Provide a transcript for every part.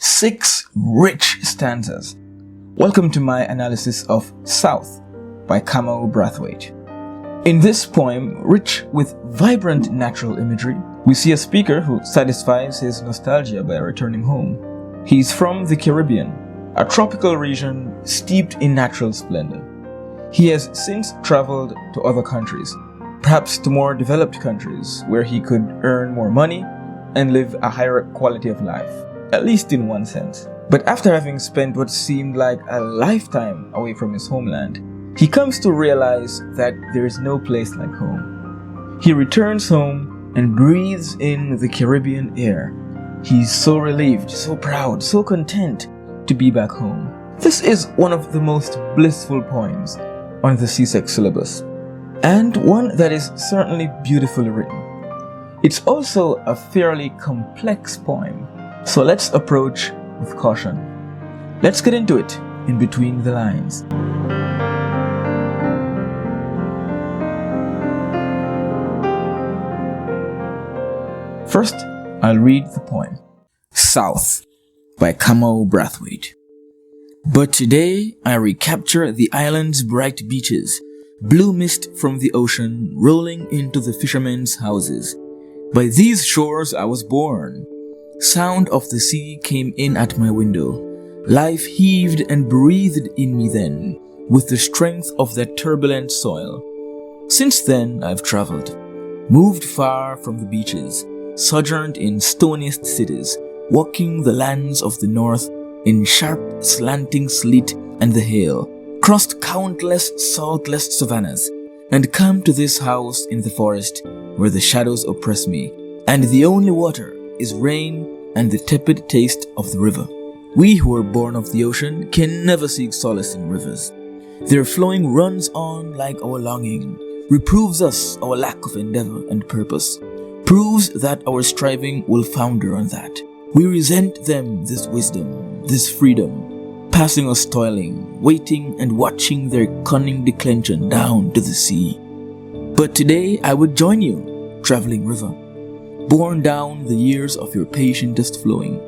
6 rich stanzas. Welcome to my analysis of South by Kamau Brathwaite. In this poem, rich with vibrant natural imagery, we see a speaker who satisfies his nostalgia by returning home. He's from the Caribbean, a tropical region steeped in natural splendor. He has since traveled to other countries, perhaps to more developed countries where he could earn more money and live a higher quality of life, at least in one sense. But after having spent what seemed like a lifetime away from his homeland, he comes to realize that there is no place like home. He returns home and breathes in the Caribbean air. He's so relieved, so proud, so content to be back home. This is one of the most blissful poems on the CSEC syllabus, and one that is certainly beautifully written. It's also a fairly complex poem, so let's approach with caution. Let's get into it in between the lines. First, I'll read the poem. South by Kamau Brathwaite. But today I recapture the island's bright beaches, blue mist from the ocean rolling into the fishermen's houses. By these shores I was born. Sound of the sea came in at my window. Life heaved and breathed in me then, with the strength of that turbulent soil. Since then I've traveled, moved far from the beaches, sojourned in stoniest cities, walking the lands of the north in sharp slanting sleet and the hail, crossed countless saltless savannas, and come to this house in the forest where the shadows oppress me, and the only water is rain and the tepid taste of the river. We who are born of the ocean can never seek solace in rivers. Their flowing runs on like our longing, reproves us our lack of endeavor and purpose, proves that our striving will founder on that. We resent them this wisdom, this freedom, passing us toiling, waiting and watching their cunning declension down to the sea. But today I would join you, traveling river, borne down the years of your patientest flowing,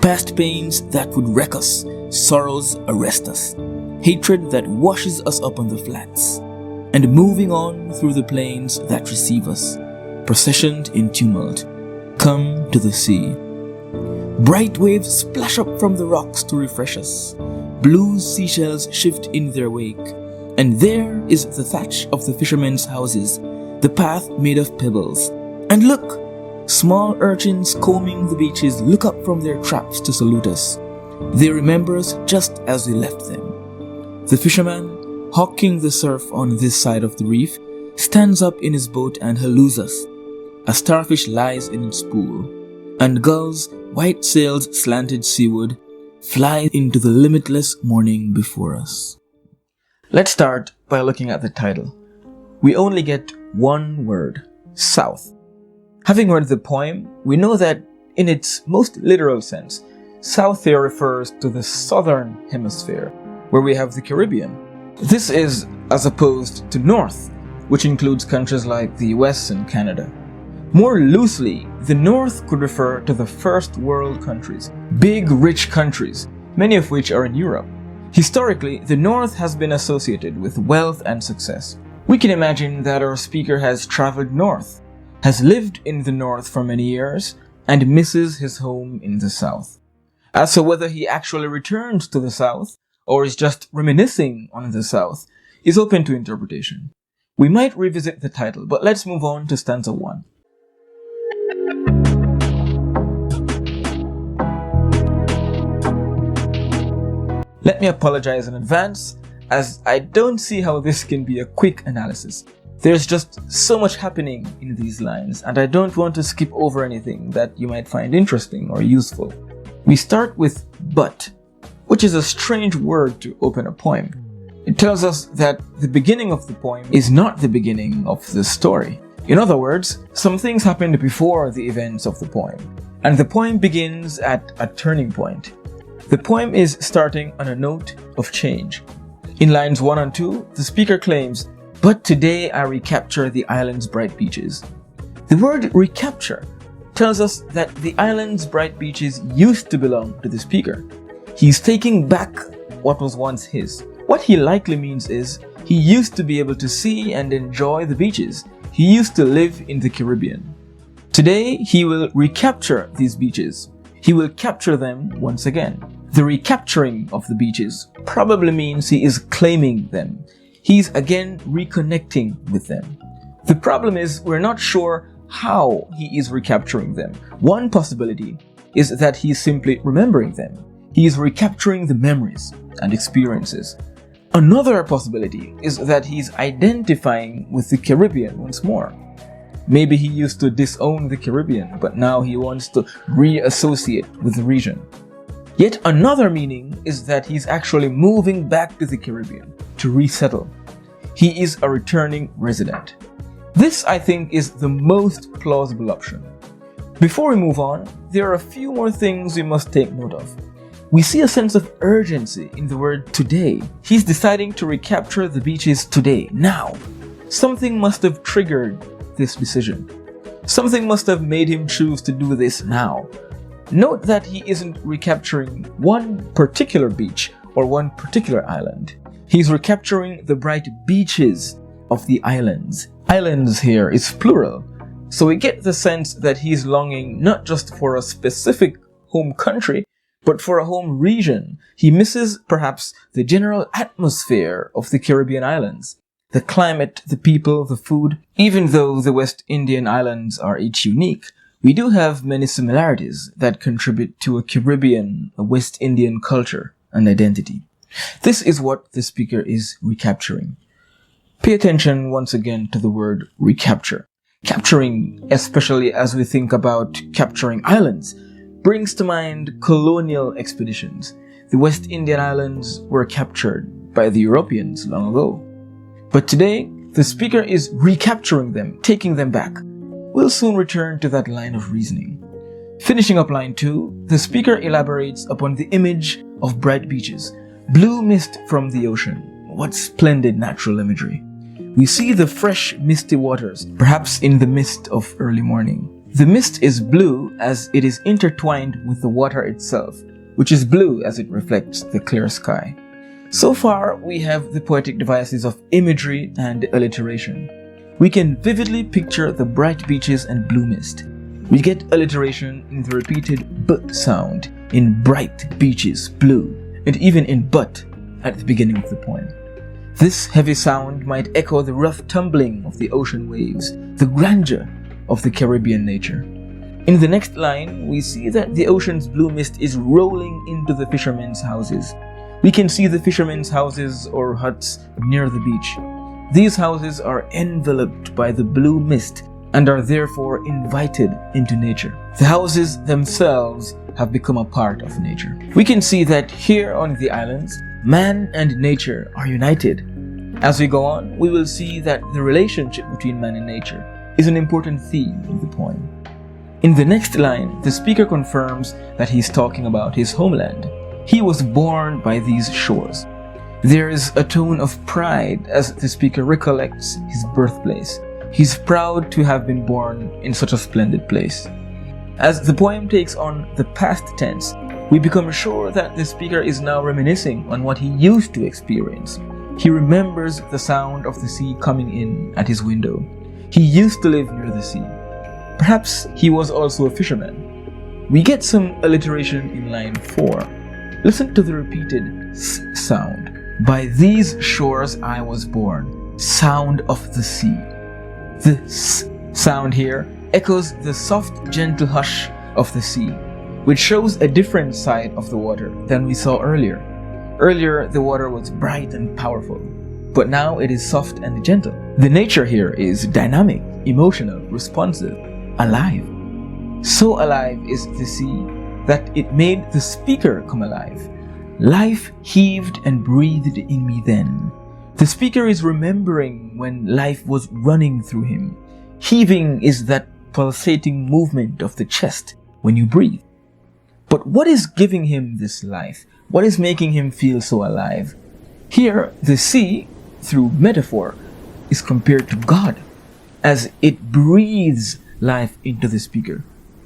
past pains that would wreck us, sorrows arrest us, hatred that washes us up on the flats, and moving on through the plains that receive us, processioned in tumult, come to the sea. Bright waves splash up from the rocks to refresh us. Blue seashells shift in their wake. And there is the thatch of the fishermen's houses, the path made of pebbles. And look! Small urchins combing the beaches look up from their traps to salute us. They remember us just as we left them. The fisherman, hawking the surf on this side of the reef, stands up in his boat and halloos us. A starfish lies in its pool, and gulls, white sails slanted seaward, fly into the limitless morning before us. Let's start by looking at the title. We only get one word, South. Having read the poem, we know that in its most literal sense, South here refers to the southern hemisphere, where we have the Caribbean. This is as opposed to North, which includes countries like the US and Canada. More loosely, the North could refer to the first world countries, big rich countries, many of which are in Europe. Historically, the North has been associated with wealth and success. We can imagine that our speaker has traveled north, has lived in the North for many years, and misses his home in the South. As to whether he actually returned to the South, or is just reminiscing on the South, is open to interpretation. We might revisit the title, but let's move on to stanza 1. Let me apologize in advance, as I don't see how this can be a quick analysis. There's just so much happening in these lines, and I don't want to skip over anything that you might find interesting or useful. We start with but, which is a strange word to open a poem. It tells us that the beginning of the poem is not the beginning of the story. In other words, some things happened before the events of the poem, and the poem begins at a turning point. The poem is starting on a note of change. In lines 1 and 2, the speaker claims, "But today I recapture the island's bright beaches." The word recapture tells us that the island's bright beaches used to belong to the speaker. He's taking back what was once his. What he likely means is he used to be able to see and enjoy the beaches. He used to live in the Caribbean. Today, he will recapture these beaches. He will capture them once again. The recapturing of the beaches probably means he is claiming them. He's again reconnecting with them. The problem is we're not sure how he is recapturing them. One possibility is that he's simply remembering them. He is recapturing the memories and experiences. Another possibility is that he's identifying with the Caribbean once more. Maybe he used to disown the Caribbean, but now he wants to reassociate with the region. Yet another meaning is that he's actually moving back to the Caribbean to resettle. He is a returning resident. This, I think, is the most plausible option. Before we move on, there are a few more things we must take note of. We see a sense of urgency in the word today. He's deciding to recapture the beaches today, now. Something must have triggered this decision. Something must have made him choose to do this now. Note that he isn't recapturing one particular beach or one particular island. He's recapturing the bright beaches of the islands. Islands here is plural, so we get the sense that he's longing not just for a specific home country, but for a home region. He misses perhaps the general atmosphere of the Caribbean islands. The climate, the people, the food. Even though the West Indian islands are each unique, we do have many similarities that contribute to a Caribbean, a West Indian culture and identity. This is what the speaker is recapturing. Pay attention once again to the word recapture. Capturing, especially as we think about capturing islands, brings to mind colonial expeditions. The West Indian islands were captured by the Europeans long ago. But today, the speaker is recapturing them, taking them back. We'll soon return to that line of reasoning. Finishing up line 2, the speaker elaborates upon the image of bright beaches. Blue mist from the ocean. What splendid natural imagery. We see the fresh, misty waters, perhaps in the mist of early morning. The mist is blue as it is intertwined with the water itself, which is blue as it reflects the clear sky. So far, we have the poetic devices of imagery and alliteration. We can vividly picture the bright beaches and blue mist. We get alliteration in the repeated but sound in bright beaches, blue, and even in but at the beginning of the poem. This heavy sound might echo the rough tumbling of the ocean waves, the grandeur of the Caribbean nature. In the next line, we see that the ocean's blue mist is rolling into the fishermen's houses. We can see the fishermen's houses or huts near the beach. These houses are enveloped by the blue mist and are therefore invited into nature. The houses themselves have become a part of nature. We can see that here on the islands, man and nature are united. As we go on, we will see that the relationship between man and nature is an important theme in the poem. In the next line, the speaker confirms that he's talking about his homeland. He was born by these shores. There is a tone of pride as the speaker recollects his birthplace. He's proud to have been born in such a splendid place. As the poem takes on the past tense, we become sure that the speaker is now reminiscing on what he used to experience. He remembers the sound of the sea coming in at his window. He used to live near the sea. Perhaps he was also a fisherman. We get some alliteration in line 4. Listen to the repeated s sound. By these shores I was born, sound of the sea. The s sound here echoes the soft, gentle hush of the sea, which shows a different side of the water than we saw earlier. Earlier, the water was bright and powerful, but now it is soft and gentle. The nature here is dynamic, emotional, responsive, alive. So alive is the sea that it made the speaker come alive. Life heaved and breathed in me then. The speaker is remembering when life was running through him. Heaving is that pulsating movement of the chest when you breathe. But what is giving him this life? What is making him feel so alive? Here, the sea, through metaphor, is compared to God, as it breathes life into the speaker.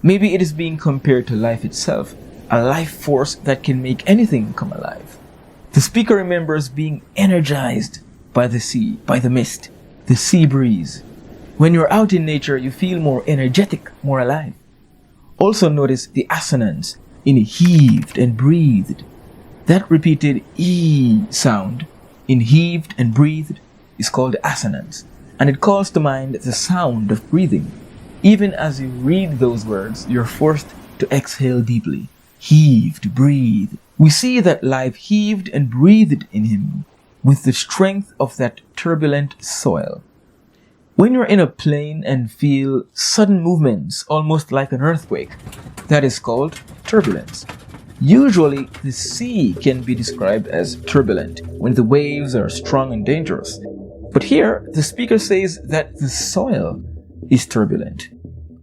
Maybe it is being compared to life itself, a life force that can make anything come alive. The speaker remembers being energized by the sea, by the mist, the sea breeze. When you're out in nature, you feel more energetic, more alive. Also notice the assonance in heaved and breathed. That repeated E sound in heaved and breathed is called assonance, and it calls to mind the sound of breathing. Even as you read those words, you're forced to exhale deeply. Heaved, breathed. We see that life heaved and breathed in him with the strength of that turbulent soil. When you're in a plane and feel sudden movements, almost like an earthquake, that is called turbulence. Usually, the sea can be described as turbulent when the waves are strong and dangerous. But here, the speaker says that the soil is turbulent.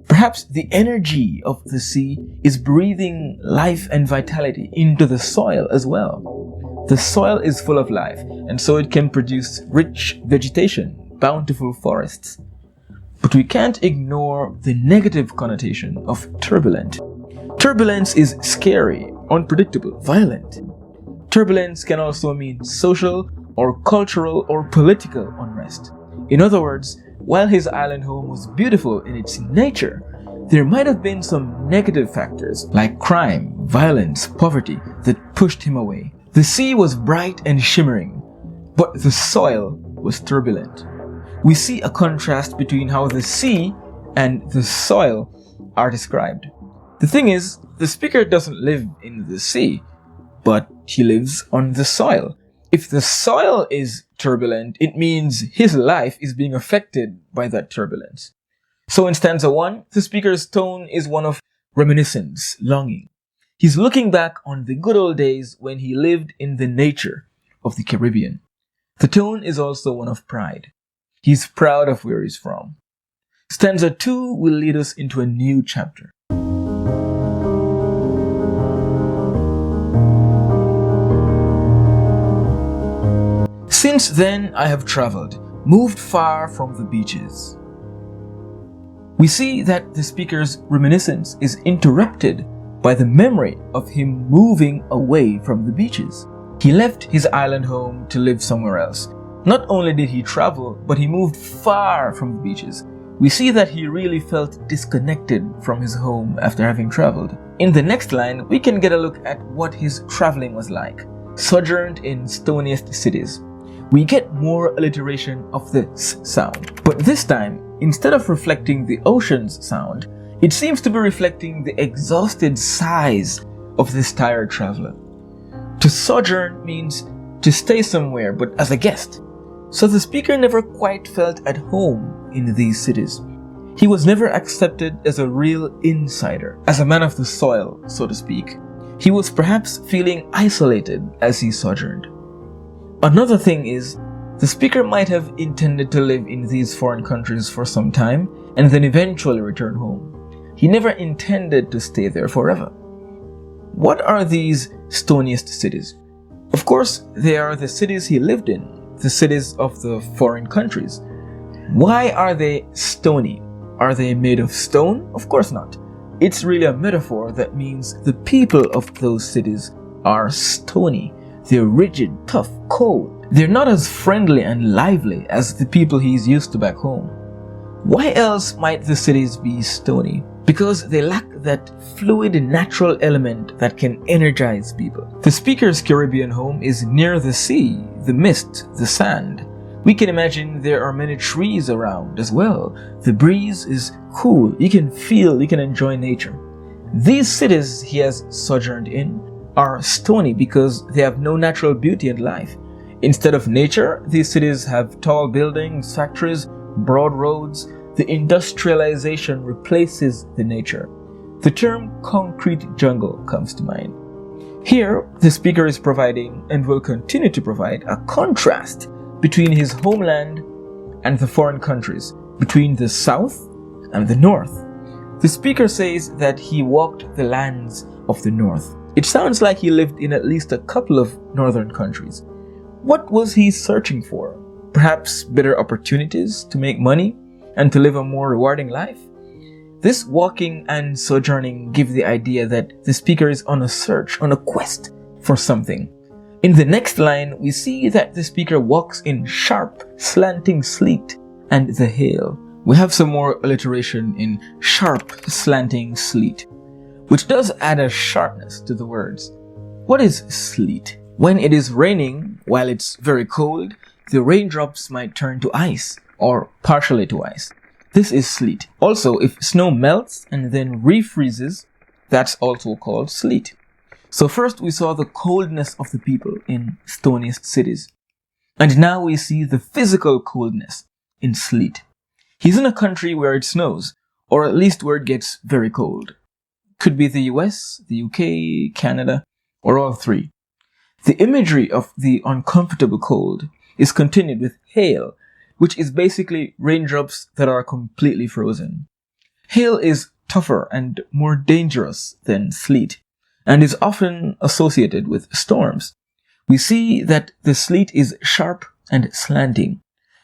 Perhaps the energy of the sea is breathing life and vitality into the soil as well. The soil is full of life, and so it can produce rich vegetation, bountiful forests. But we can't ignore the negative connotation of turbulent. Turbulence is scary, unpredictable, violent. Turbulence can also mean social or cultural or political unrest. In other words, while his island home was beautiful in its nature, there might have been some negative factors like crime, violence, poverty that pushed him away. The sea was bright and shimmering, but the soil was turbulent. We see a contrast between how the sea and the soil are described. The thing is, the speaker doesn't live in the sea, but he lives on the soil. If the soil is turbulent, it means his life is being affected by that turbulence. So in stanza 1, the speaker's tone is one of reminiscence, longing. He's looking back on the good old days when he lived in the nature of the Caribbean. The tone is also one of pride. He's proud of where he's from. Stanza 2 will lead us into a new chapter. Since then I have traveled, moved far from the beaches. We see that the speaker's reminiscence is interrupted by the memory of him moving away from the beaches. He left his island home to live somewhere else. Not only did he travel, but he moved far from the beaches. We see that he really felt disconnected from his home after having traveled. In the next line, we can get a look at what his traveling was like. Sojourned in stoniest cities. We get more alliteration of the S sound. But this time, instead of reflecting the ocean's sound, it seems to be reflecting the exhausted sighs of this tired traveler. To sojourn means to stay somewhere, but as a guest. So the speaker never quite felt at home in these cities. He was never accepted as a real insider, as a man of the soil, so to speak. He was perhaps feeling isolated as he sojourned. Another thing is, the speaker might have intended to live in these foreign countries for some time and then eventually return home. He never intended to stay there forever. What are these stoniest cities? Of course, they are the cities he lived in, the cities of the foreign countries. Why are they stony? Are they made of stone? Of course not. It's really a metaphor that means the people of those cities are stony. They're rigid, tough, cold. They're not as friendly and lively as the people he's used to back home. Why else might the cities be stony? Because they lack that fluid natural element that can energize people. The speaker's Caribbean home is near the sea, the mist, the sand. We can imagine there are many trees around as well. The breeze is cool. You can enjoy nature. These cities he has sojourned in are stony because they have no natural beauty and life. Instead of nature, these cities have tall buildings, factories, broad roads. The industrialization replaces the nature. The term concrete jungle comes to mind. Here, the speaker is providing and will continue to provide a contrast between his homeland and the foreign countries, between the south and the north. The speaker says that he walked the lands of the north. It sounds like he lived in at least a couple of northern countries. What was he searching for? Perhaps better opportunities to make money and to live a more rewarding life? This walking and sojourning give the idea that the speaker is on a search, on a quest for something. In the next line, we see that the speaker walks in sharp, slanting sleet and the hail. We have some more alliteration in sharp, slanting sleet, which does add a sharpness to the words. What is sleet? When it is raining, while it's very cold, the raindrops might turn to ice, or partially to ice. This is sleet. Also, if snow melts and then refreezes, that's also called sleet. So first we saw the coldness of the people in stoniest cities. And now we see the physical coldness in sleet. He's in a country where it snows, or at least where it gets very cold. Could be the US, the UK, Canada, or all three. The imagery of the uncomfortable cold is continued with hail, which is basically raindrops that are completely frozen. Hail is tougher and more dangerous than sleet, and is often associated with storms. We see that the sleet is sharp and slanting.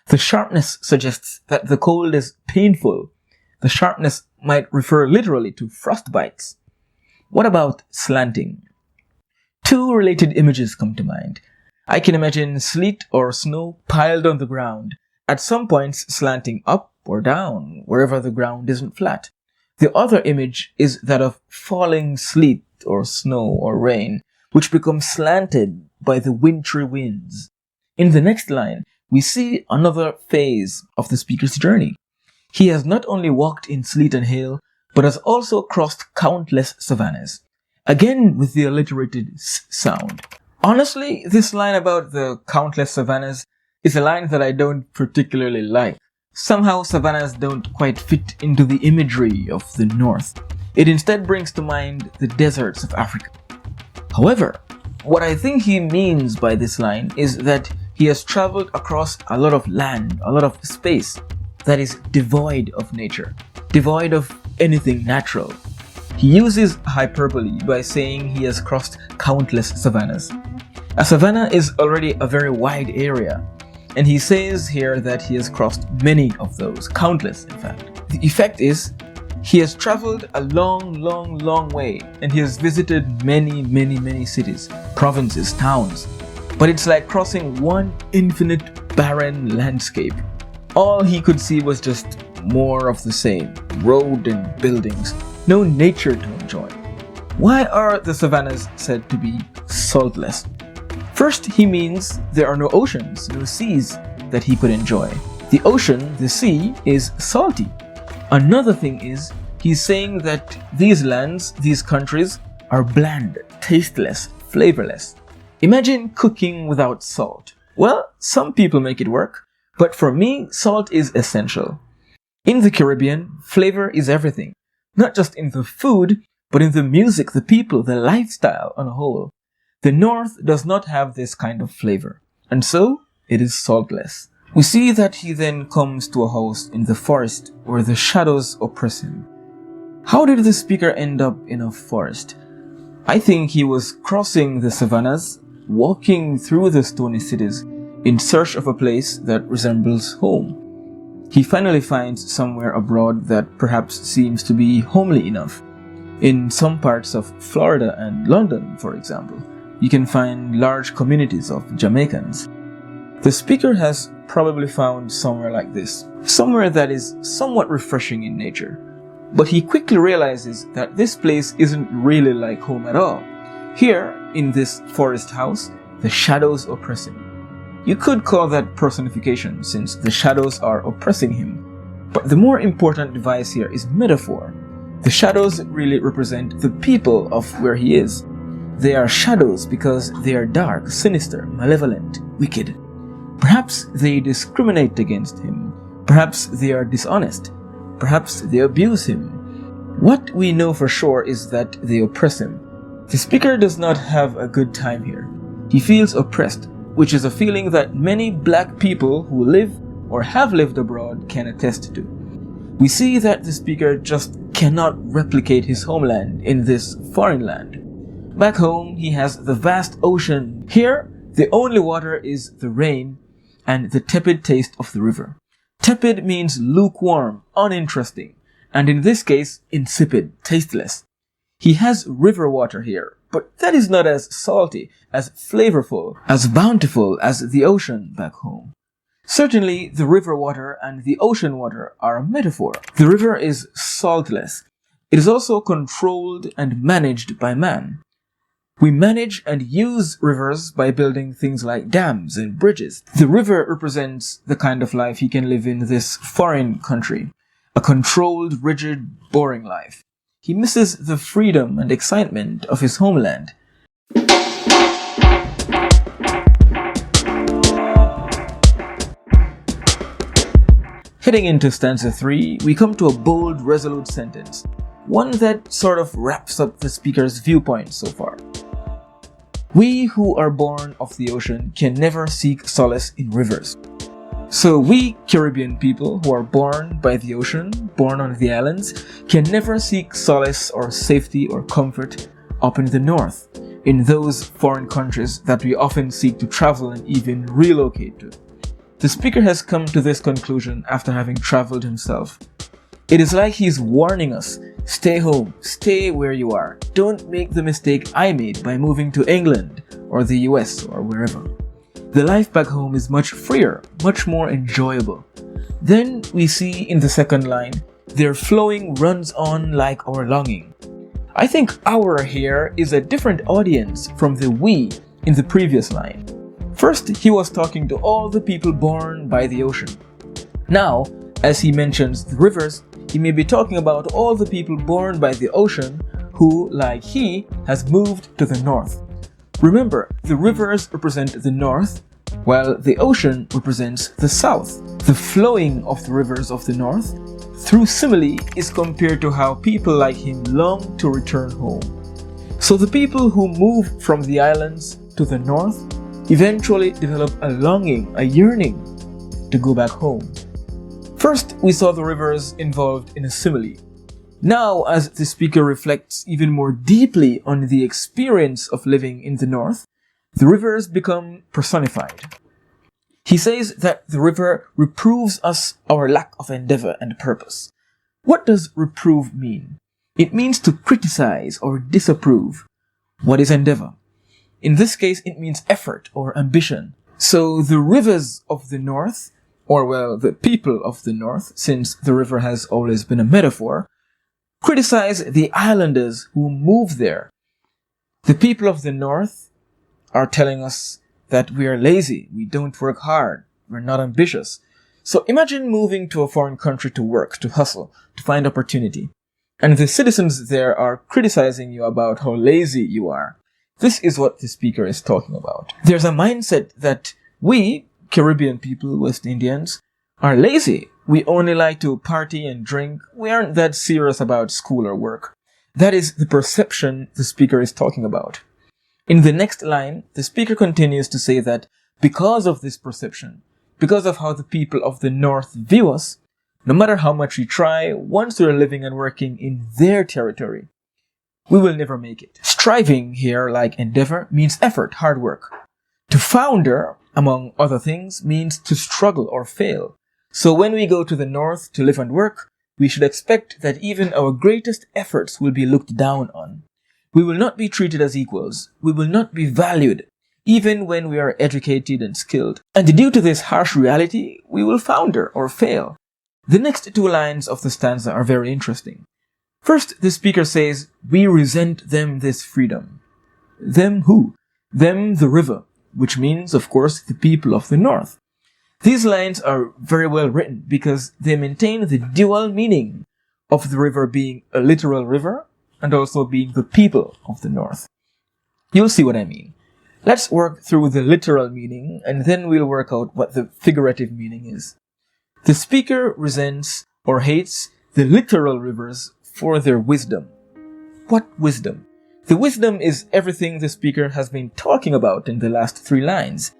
The sharpness suggests that the cold is painful. The sharpness might refer literally to frostbites. What about slanting? Two related images come to mind. I can imagine sleet or snow piled on the ground, at some points slanting up or down, wherever the ground isn't flat. The other image is that of falling sleet or snow or rain, which becomes slanted by the wintry winds. In the next line, we see another phase of the speaker's journey. He has not only walked in sleet and hail, but has also crossed countless savannas. Again with the alliterated s sound. Honestly, this line about the countless savannas is a line that I don't particularly like. Somehow savannas don't quite fit into the imagery of the north. It instead brings to mind the deserts of Africa. However, what I think he means by this line is that he has traveled across a lot of land, a lot of space that is devoid of nature, devoid of anything natural. He uses hyperbole by saying he has crossed countless savannas. A savanna is already a very wide area, and he says here that he has crossed many of those, countless in fact. The effect is, he has traveled a long way, and he has visited many cities, provinces, towns. But it's like crossing one infinite barren landscape. All he could see was just more of the same, road and buildings, no nature to enjoy. Why are the savannas said to be saltless? First, he means there are no oceans, no seas that he could enjoy. The ocean, the sea, is salty. Another thing is, he's saying that these lands, these countries, are bland, tasteless, flavorless. Imagine cooking without salt. Well, some people make it work, but for me, salt is essential. In the Caribbean, flavor is everything. Not just in the food, but in the music, the people, the lifestyle on a whole. The North does not have this kind of flavor, and so it is saltless. We see that he then comes to a house in the forest where the shadows oppress him. How did the speaker end up in a forest? I think he was crossing the savannas, walking through the stony cities in search of a place that resembles home. He finally finds somewhere abroad that perhaps seems to be homely enough. In some parts of Florida and London, for example, you can find large communities of Jamaicans. The speaker has probably found somewhere like this, somewhere that is somewhat refreshing in nature. But he quickly realizes that this place isn't really like home at all. Here, in this forest house, the shadows oppress him. You could call that personification, since the shadows are oppressing him. But the more important device here is metaphor. The shadows really represent the people of where he is. They are shadows because they are dark, sinister, malevolent, wicked. Perhaps they discriminate against him. Perhaps they are dishonest. Perhaps they abuse him. What we know for sure is that they oppress him. The speaker does not have a good time here. He feels oppressed, which is a feeling that many black people who live or have lived abroad can attest to. We see that the speaker just cannot replicate his homeland in this foreign land. Back home, he has the vast ocean. Here, the only water is the rain and the tepid taste of the river. Tepid means lukewarm, uninteresting. and in this case, insipid, tasteless. He has river water here, but that is not as salty, as flavorful, as bountiful as the ocean back home. Certainly, the river water and the ocean water are a metaphor. The river is saltless. It is also controlled and managed by man. We manage and use rivers by building things like dams and bridges. The river represents the kind of life he can live in this foreign country. A controlled, rigid, boring life. He misses the freedom and excitement of his homeland. Heading into stanza 3, we come to a bold, resolute sentence. One that sort of wraps up the speaker's viewpoint so far. We who are born of the ocean can never seek solace in rivers. So we Caribbean people who are born by the ocean, born on the islands, can never seek solace or safety or comfort up in the north, in those foreign countries that we often seek to travel and even relocate to. The speaker has come to this conclusion after having traveled himself. It is like he's warning us, stay home, stay where you are. Don't make the mistake I made by moving to England or the US or wherever. The life back home is much freer, much more enjoyable. Then we see in the second line, their flowing runs on like our longing. I think our here is a different audience from the we in the previous line. First, he was talking to all the people born by the ocean. Now, as he mentions the rivers, he may be talking about all the people born by the ocean who, like he, has moved to the north. Remember, the rivers represent the north, while the ocean represents the south. The flowing of the rivers of the north, through simile, is compared to how people like him long to return home. So the people who move from the islands to the north eventually develop a longing, a yearning to go back home. First, we saw the rivers involved in a simile. Now, as the speaker reflects even more deeply on the experience of living in the north, the rivers become personified. He says that the river reproves us our lack of endeavor and purpose. What does reprove mean? It means to criticize or disapprove. What is endeavor? In this case, it means effort or ambition. So the rivers of the north, or well, the people of the north, since the river has always been a metaphor, criticize the islanders who move there. The people of the north are telling us that we are lazy, we don't work hard, we're not ambitious. So imagine moving to a foreign country to work, to hustle, to find opportunity. And the citizens there are criticizing you about how lazy you are. This is what the speaker is talking about. There's a mindset that we, Caribbean people, West Indians, are lazy. We only like to party and drink. We aren't that serious about school or work. That is the perception the speaker is talking about. In the next line, the speaker continues to say that because of this perception, because of how the people of the north view us, no matter how much we try, once we're living and working in their territory, we will never make it. Striving here, like endeavor, means effort, hard work. To founder, among other things, means to struggle or fail. So when we go to the north to live and work, we should expect that even our greatest efforts will be looked down on. We will not be treated as equals. We will not be valued, even when we are educated and skilled. And due to this harsh reality, we will founder or fail. The next two lines of the stanza are very interesting. First, the speaker says, we resent them this freedom. Them who? Them the river, which means, of course, the people of the north. These lines are very well written because they maintain the dual meaning of the river being a literal river and also being the people of the north. You'll see what I mean. Let's work through the literal meaning and then we'll work out what the figurative meaning is. The speaker resents or hates the literal rivers for their wisdom. What wisdom? The wisdom is everything the speaker has been talking about in the last three lines.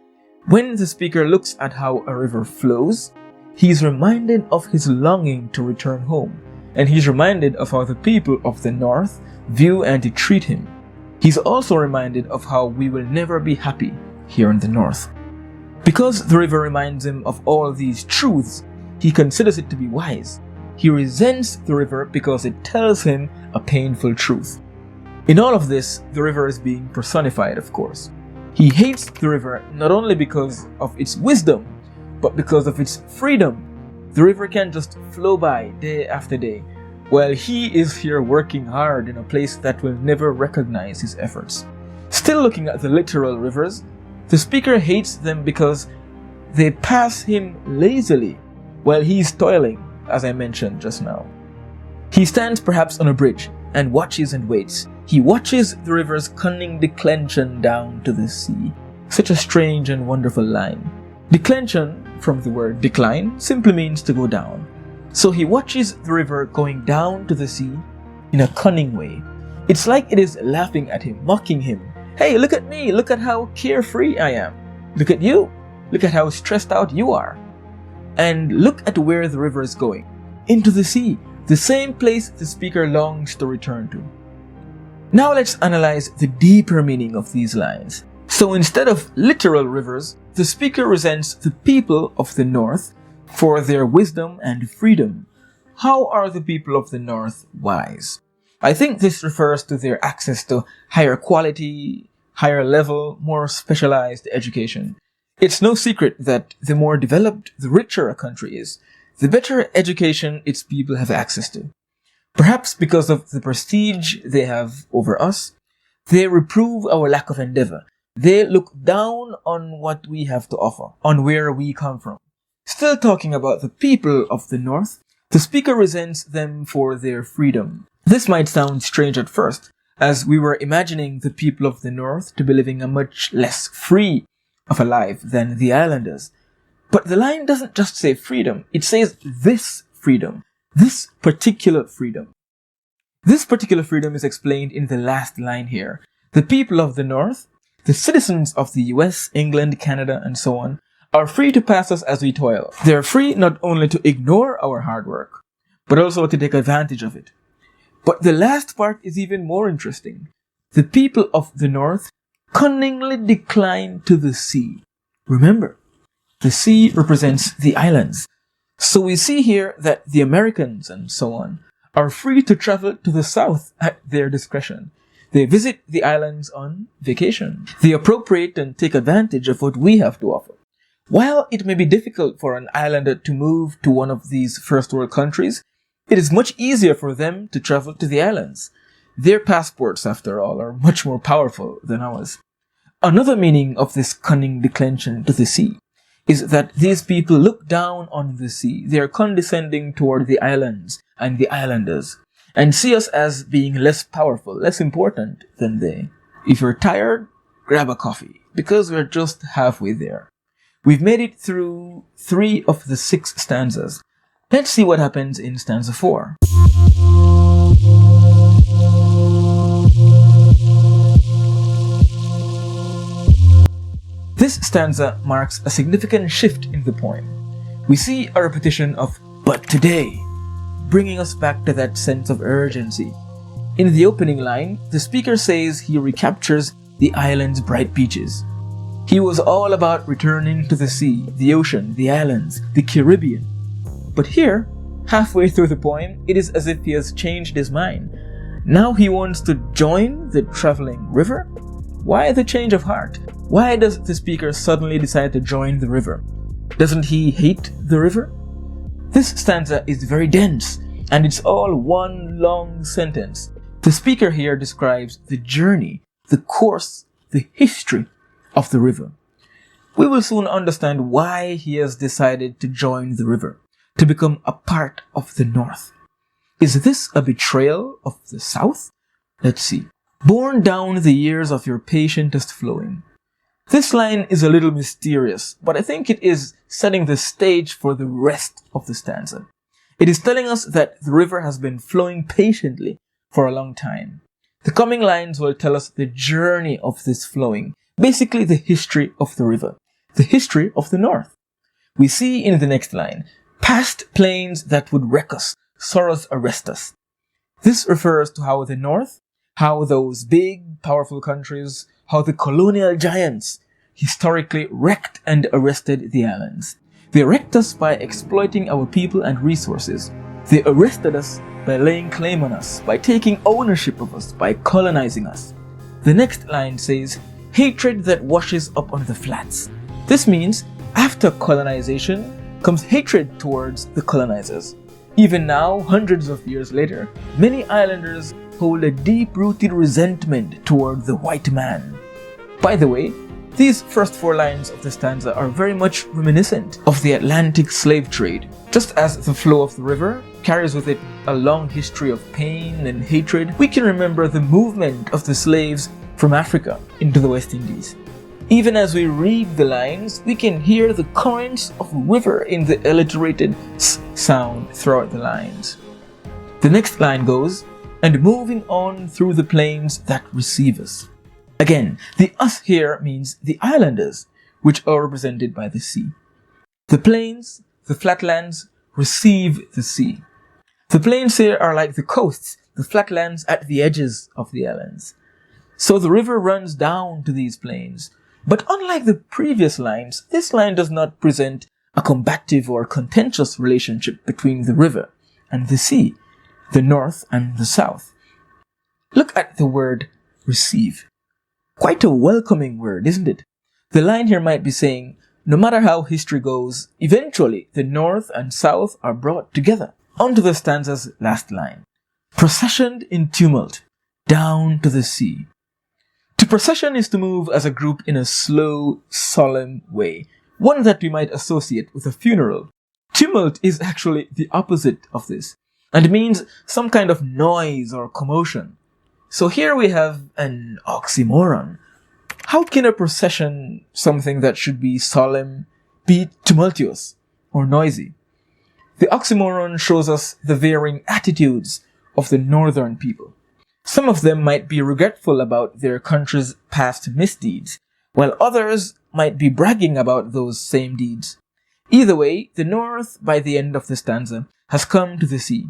When the speaker looks at how a river flows, he is reminded of his longing to return home, and he's reminded of how the people of the north view and treat him. He's also reminded of how we will never be happy here in the north. Because the river reminds him of all these truths, he considers it to be wise. he resents the river because it tells him a painful truth. In all of this, the river is being personified, of course. He hates the river not only because of its wisdom, but because of its freedom. The river can just flow by day after day, while he is here working hard in a place that will never recognize his efforts. Still looking at the literal rivers, the speaker hates them because they pass him lazily while he is toiling, as I mentioned just now. He stands perhaps on a bridge and watches and waits. He watches the river's cunning declension down to the sea. Such a strange and wonderful line. Declension, from the word decline, simply means to go down. So he watches the river going down to the sea in a cunning way. It's like it is laughing at him, mocking him. Hey, look at me, look at how carefree I am. Look at you, look at how stressed out you are. And look at where the river is going. Into the sea, the same place the speaker longs to return to. Now let's analyze the deeper meaning of these lines. So instead of literal rivers, the speaker resents the people of the North for their wisdom and freedom. How are the people of the North wise? I think this refers to their access to higher quality, higher level, more specialized education. It's no secret that the more developed, the richer a country is, the better education its people have access to. Perhaps because of the prestige they have over us, they reprove our lack of endeavor. They look down on what we have to offer, on where we come from. Still talking about the people of the North, the speaker resents them for their freedom. This might sound strange at first, as we were imagining the people of the North to be living a much less free of a life than the islanders. But the line doesn't just say freedom, it says this freedom, this particular freedom. This particular freedom is explained in the last line here. The people of the North, the citizens of the US, England, Canada, and so on, are free to pass us as we toil. They are free not only to ignore our hard work, but also to take advantage of it. But the last part is even more interesting. The people of the North cunningly decline to the sea. Remember, the sea represents the islands. So we see here that the Americans and so on are free to travel to the south at their discretion. They visit the islands on vacation. They appropriate and take advantage of what we have to offer. While it may be difficult for an islander to move to one of these first world countries, it is much easier for them to travel to the islands. Their passports, after all, are much more powerful than ours. Another meaning of this cunning declension to the sea is that these people look down on the sea. They are condescending toward the islands and the islanders, and see us as being less powerful, less important than they. If you're tired, grab a coffee, because we're just halfway there. We've made it through 3 of the 6 stanzas. Let's see what happens in stanza 4. This stanza marks a significant shift in the poem. We see a repetition of "but today," bringing us back to that sense of urgency. In the opening line, the speaker says he recaptures the island's bright beaches. He was all about returning to the sea, the ocean, the islands, the Caribbean. But here, halfway through the poem, it is as if he has changed his mind. Now he wants to join the traveling river? Why the change of heart? Why does the speaker suddenly decide to join the river? Doesn't he hate the river? This stanza is very dense, and it's all one long sentence. The speaker here describes the journey, the course, the history of the river. We will soon understand why he has decided to join the river, to become a part of the North. Is this a betrayal of the South? Let's see. Borne down the years of your patientest flowing. This line is a little mysterious, but I think it is setting the stage for the rest of the stanza. It is telling us that the river has been flowing patiently for a long time. The coming lines will tell us the journey of this flowing, basically the history of the river, the history of the North. We see in the next line, past plains that would wreck us, sorrows arrest us. This refers to how the North, how those big, powerful countries, how the colonial giants historically wrecked and arrested the islands. They wrecked us by exploiting our people and resources. They arrested us by laying claim on us, by taking ownership of us, by colonizing us. The next line says, hatred that washes up on the flats. This means after colonization comes hatred towards the colonizers. Even now, hundreds of years later, many islanders hold a deep-rooted resentment toward the white man. By the way, these first 4 lines of the stanza are very much reminiscent of the Atlantic slave trade. Just as the flow of the river carries with it a long history of pain and hatred, we can remember the movement of the slaves from Africa into the West Indies. Even as we read the lines, we can hear the currents of the river in the alliterated s sound throughout the lines. The next line goes, and moving on through the plains that receive us. Again, the us here means the islanders, which are represented by the sea. The plains, the flatlands, receive the sea. The plains here are like the coasts, the flatlands at the edges of the islands. So the river runs down to these plains. But unlike the previous lines, this line does not present a combative or contentious relationship between the river and the sea, the north and the south. Look at the word receive. Quite a welcoming word, isn't it? The line here might be saying, no matter how history goes, eventually the north and south are brought together. On to the stanza's last line. Processioned in tumult, down to the sea. To procession is to move as a group in a slow, solemn way, one that we might associate with a funeral. Tumult is actually the opposite of this, and means some kind of noise or commotion. So here we have an oxymoron. How can a procession, something that should be solemn, be tumultuous or noisy? The oxymoron shows us the varying attitudes of the northern people. Some of them might be regretful about their country's past misdeeds, while others might be bragging about those same deeds. Either way, the north, by the end of the stanza, has come to the sea.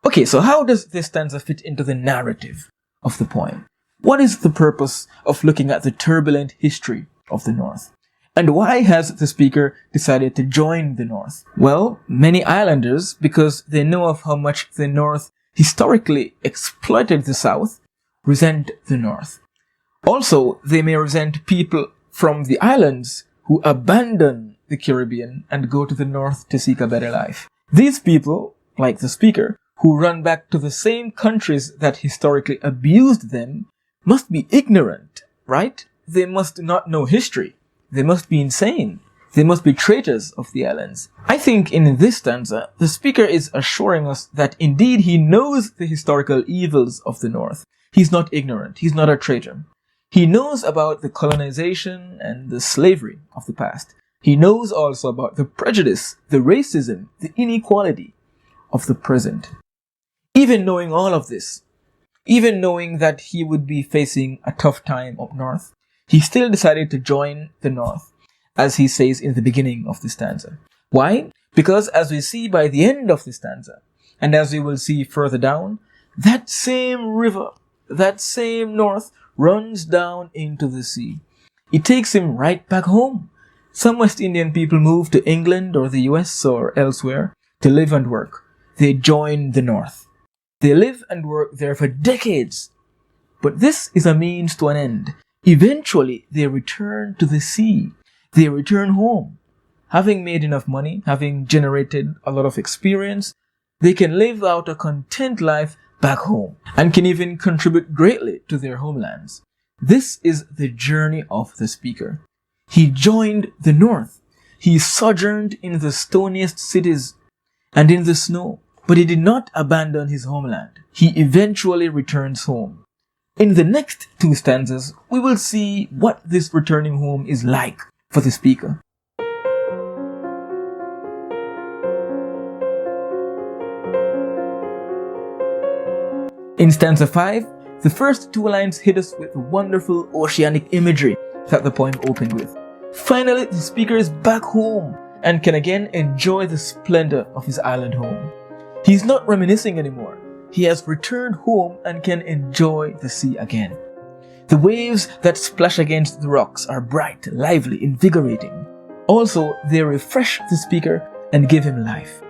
Okay, so how does this stanza fit into the narrative of the poem? What is the purpose of looking at the turbulent history of the North? And why has the speaker decided to join the North? Well, many islanders, because they know of how much the North historically exploited the South, resent the North. Also, they may resent people from the islands who abandon the Caribbean and go to the North to seek a better life. These people, like the speaker, who run back to the same countries that historically abused them, must be ignorant, right? They must not know history. They must be insane. They must be traitors of the islands. I think in this stanza, the speaker is assuring us that indeed he knows the historical evils of the North. He's not ignorant. He's not a traitor. He knows about the colonization and the slavery of the past. He knows also about the prejudice, the racism, the inequality of the present. Even knowing all of this, even knowing that he would be facing a tough time up north, he still decided to join the North, as he says in the beginning of the stanza. Why? Because as we see by the end of the stanza, and as we will see further down, that same river, that same North runs down into the sea. It takes him right back home. Some West Indian people move to England or the US or elsewhere to live and work. They join the North. They live and work there for decades. But this is a means to an end. Eventually, they return to the sea. They return home. Having made enough money, having generated a lot of experience, they can live out a content life back home and can even contribute greatly to their homelands. This is the journey of the speaker. He joined the North. He sojourned in the stoniest cities and in the snow. But he did not abandon his homeland. He eventually returns home. In the next 2 stanzas, we will see what this returning home is like for the speaker. In stanza 5, the first 2 lines hit us with wonderful oceanic imagery that the poem opened with. Finally, the speaker is back home and can again enjoy the splendor of his island home. He's not reminiscing anymore. He has returned home and can enjoy the sea again. The waves that splash against the rocks are bright, lively, invigorating. Also, they refresh the speaker and give him life.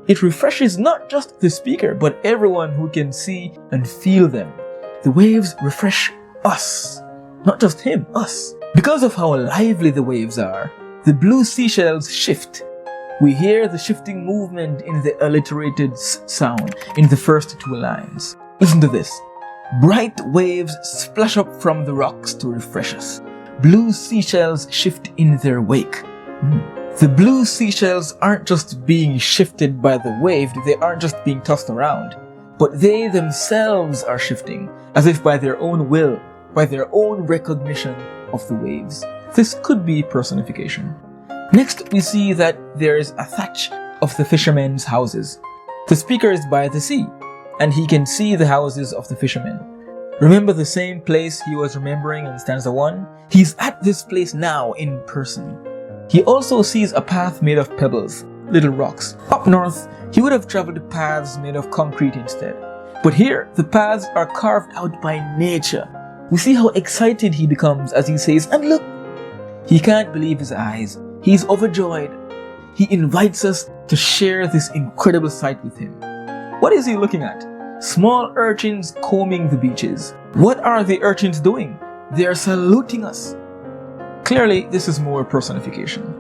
It refreshes not just the speaker, but everyone who can see and feel them. The waves refresh us, not just him, us. Because of how lively the waves are, the blue seashells shift. We hear the shifting movement in the alliterated sound in the first two lines. Listen to this. Bright waves splash up from the rocks to refresh us. Blue seashells shift in their wake. The blue seashells aren't just being shifted by the wave, they aren't just being tossed around, but they themselves are shifting, as if by their own will, by their own recognition of the waves. This could be personification. Next, we see that there is a thatch of the fishermen's houses. The speaker is by the sea, and he can see the houses of the fishermen. Remember the same place he was remembering in stanza 1? He's at this place now in person. He also sees a path made of pebbles, little rocks. Up north, he would have traveled paths made of concrete instead. But here, the paths are carved out by nature. We see how excited he becomes as he says, "And look!" He can't believe his eyes. He's overjoyed. He invites us to share this incredible sight with him. What is he looking at? Small urchins combing the beaches. What are the urchins doing? They are saluting us. Clearly, this is more personification.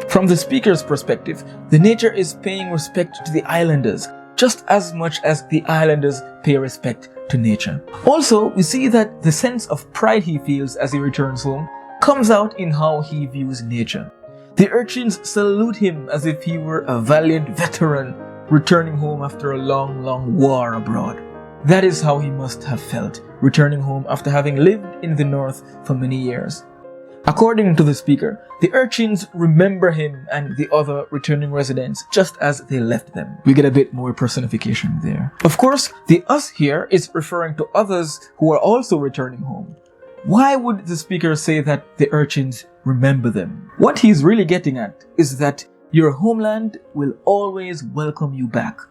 From the speaker's perspective, the nature is paying respect to the islanders just as much as the islanders pay respect to nature. Also, we see that the sense of pride he feels as he returns home comes out in how he views nature. The urchins salute him as if he were a valiant veteran returning home after a long war abroad. That is how he must have felt, returning home after having lived in the north for many years. According to the speaker, the urchins remember him and the other returning residents just as they left them. We get a bit more personification there. Of course, the us here is referring to others who are also returning home. Why would the speaker say that the urchins remember them? What he's really getting at is that your homeland will always welcome you back.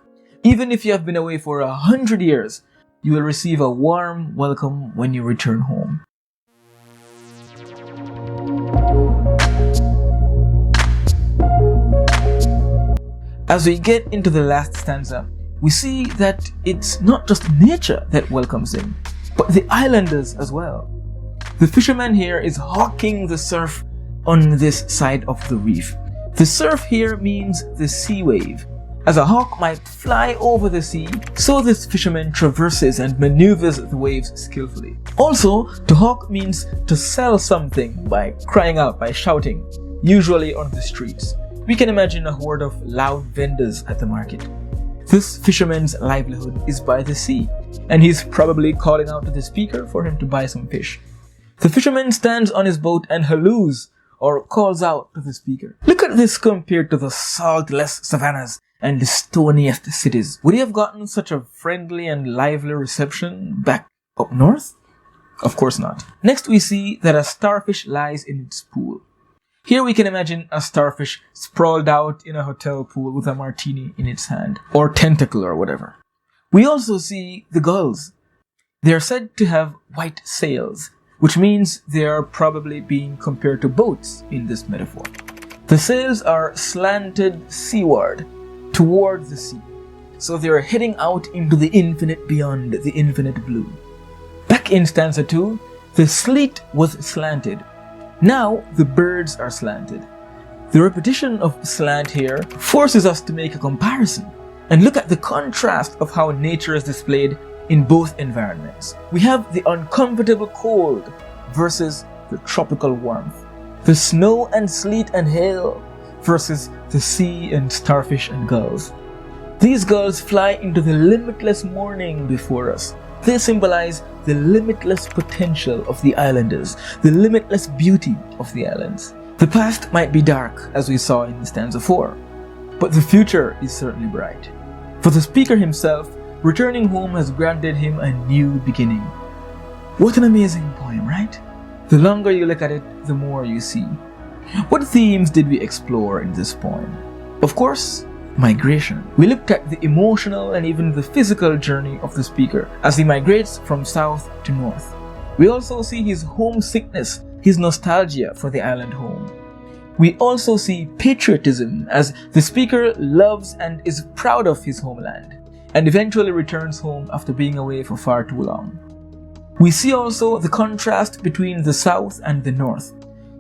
Even if you have been away for 100 years, you will receive a warm welcome when you return home. As we get into the last stanza, we see that it's not just nature that welcomes him, but the islanders as well. The fisherman here is hawking the surf on this side of the reef. The surf here means the sea wave. As a hawk might fly over the sea, so this fisherman traverses and maneuvers the waves skillfully. Also, to hawk means to sell something by crying out, by shouting, usually on the streets. We can imagine a horde of loud vendors at the market. This fisherman's livelihood is by the sea, and he's probably calling out to the speaker for him to buy some fish. The fisherman stands on his boat and halloos or calls out to the speaker. Look at this compared to the saltless savannas and the stoniest cities. Would he have gotten such a friendly and lively reception back up north? Of course not. Next we see that a starfish lies in its pool. Here we can imagine a starfish sprawled out in a hotel pool with a martini in its hand, or tentacle or whatever. We also see the gulls. They are said to have white sails, which means they are probably being compared to boats in this metaphor. The sails are slanted seaward, toward the sea, so they are heading out into the infinite beyond the infinite blue. Back in stanza 2, the sleet was slanted. Now the birds are slanted. The repetition of slant here forces us to make a comparison and look at the contrast of how nature is displayed in both environments. We have the uncomfortable cold versus the tropical warmth, the snow and sleet and hail versus the sea and starfish and gulls. These gulls fly into the limitless morning before us. They symbolize the limitless potential of the islanders, the limitless beauty of the islands. The past might be dark, as we saw in stanza 4, but the future is certainly bright. For the speaker himself, returning home has granted him a new beginning. What an amazing poem, right? The longer you look at it, the more you see. What themes did we explore in this poem? Of course, migration. We looked at the emotional and even the physical journey of the speaker as he migrates from south to north. We also see his homesickness, his nostalgia for the island home. We also see patriotism, as the speaker loves and is proud of his homeland, and eventually returns home after being away for far too long. We see also the contrast between the South and the North,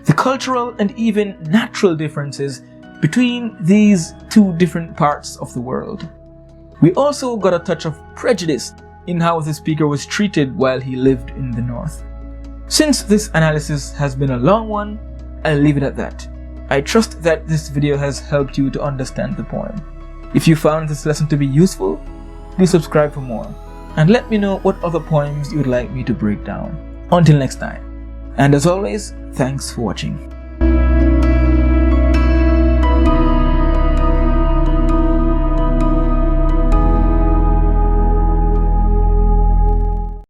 the cultural and even natural differences between these two different parts of the world. We also got a touch of prejudice in how the speaker was treated while he lived in the North. Since this analysis has been a long one, I'll leave it at that. I trust that this video has helped you to understand the poem. If you found this lesson to be useful, do subscribe for more, and let me know what other poems you would like me to break down. Until next time, and as always, thanks for watching.